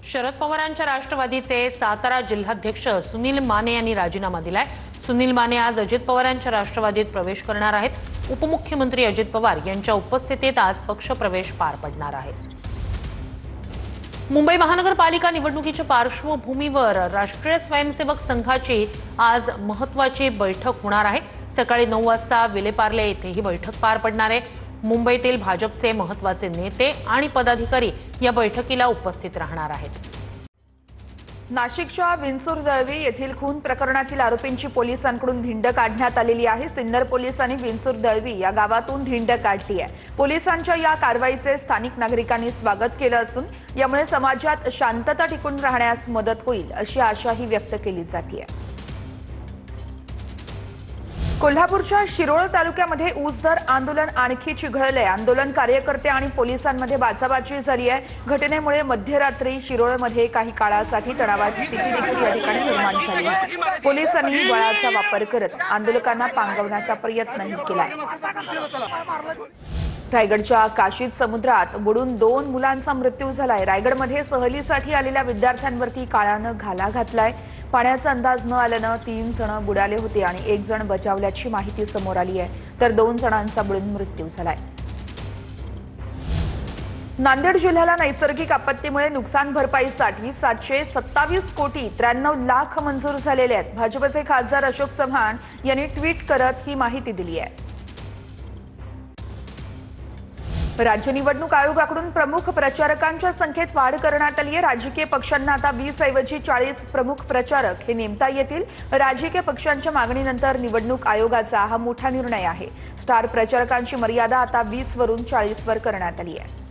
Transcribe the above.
शरद पवारांच्या राष्ट्रवादीचे सातारा जिल्हाध्यक्ष सुनील माने यांनी राजीनामा दिलाय। सुनील माने आज अजित पवारांच्या राष्ट्रवादीत प्रवेश करणार आहेत। उपमुख्यमंत्री अजित पवार यांच्या उपस्थितीत आज पक्षप्रवेश पार पडणार आहे। मुंबई महानगरपालिका निवडणुकीच्या पार्श्वभूमीवर राष्ट्रीय स्वयंसेवक संघाची आज महत्त्वाची बैठक होणार आहे। सकाळी 9 वाजता विलेपार्ले येथे ही बैठक पार पडणार आहे। मुंबईतील भाजपचे महत्त्वाचे नेते आणि पदाधिकारी या बैठकीला उपस्थित राहणार आहेत। नाशिकच्या विंचूर दळवी येथील खून प्रकरणातील आरोपींची पोलिसांकडून धिंड काढण्यात आलेली आहे। सिन्नर पोलिसांनी विंचूर दळवी या गावातून धिंड काढली आहे। पोलिसांच्या या कारवाईचे स्थानिक नागरिकांनी स्वागत केलं असून यामुळे समाजात शांतता टिकून राहण्यास मदत होईल अशी आशाही व्यक्त केली जाते। कोल्हापूरच्या शिरोळ तालुक्यामध्ये ऊस दर आंदोलन आणखी चिघळले। आंदोलन कार्यकर्ते आणि पोलिसांमध्ये बाचाबाची झाली आहे। घटनेमुळे मध्यरात्री शिरोळमध्ये काही काळासाठी तणावाची स्थिती देखील या ठिकाणी निर्माण झाली होती। पोलिसांनी बळाचा वापर करत आंदोलकांना पांगवण्याचा प्रयत्नही केला। रायगडच्या काशीद समुद्रात बुडून 2 मुलांचा मृत्यू झालाय। रायगडमध्ये सहलीसाठी आलेल्या विद्यार्थ्यांवरती काळानं घाला घातलाय। पाण्याचा अंदाज न आल्यानं 3 जण बुडाले होते आणि 1 जण बचावल्याची माहिती समोर आली आहे, तर 2 जणांचा बुडून मृत्यू झालाय। नांदेड जिल्ह्याला नैसर्गिक आपत्तीमुळे नुकसान भरपाईसाठी 727 कोटी 93 लाख मंजूर झालेले आहेत। भाजपचे खासदार अशोक चव्हाण यांनी ट्विट करत ही माहिती दिली आहे। राज्य निवडणूक आयोगाकडून प्रमुख प्रचारकांच्या संख्येत वाढ करण्यात आली आहे। राजकीय पक्षांना आता 20 ऐवजी 40 प्रमुख प्रचारक हे नेमता येतील। राजकीय पक्षांच्या मागणीनंतर निवडणूक आयोगाचा हा मोठा निर्णय आहे। स्टार प्रचारकांची मर्यादा आता 20 वरून 40 वर करण्यात आली आहे।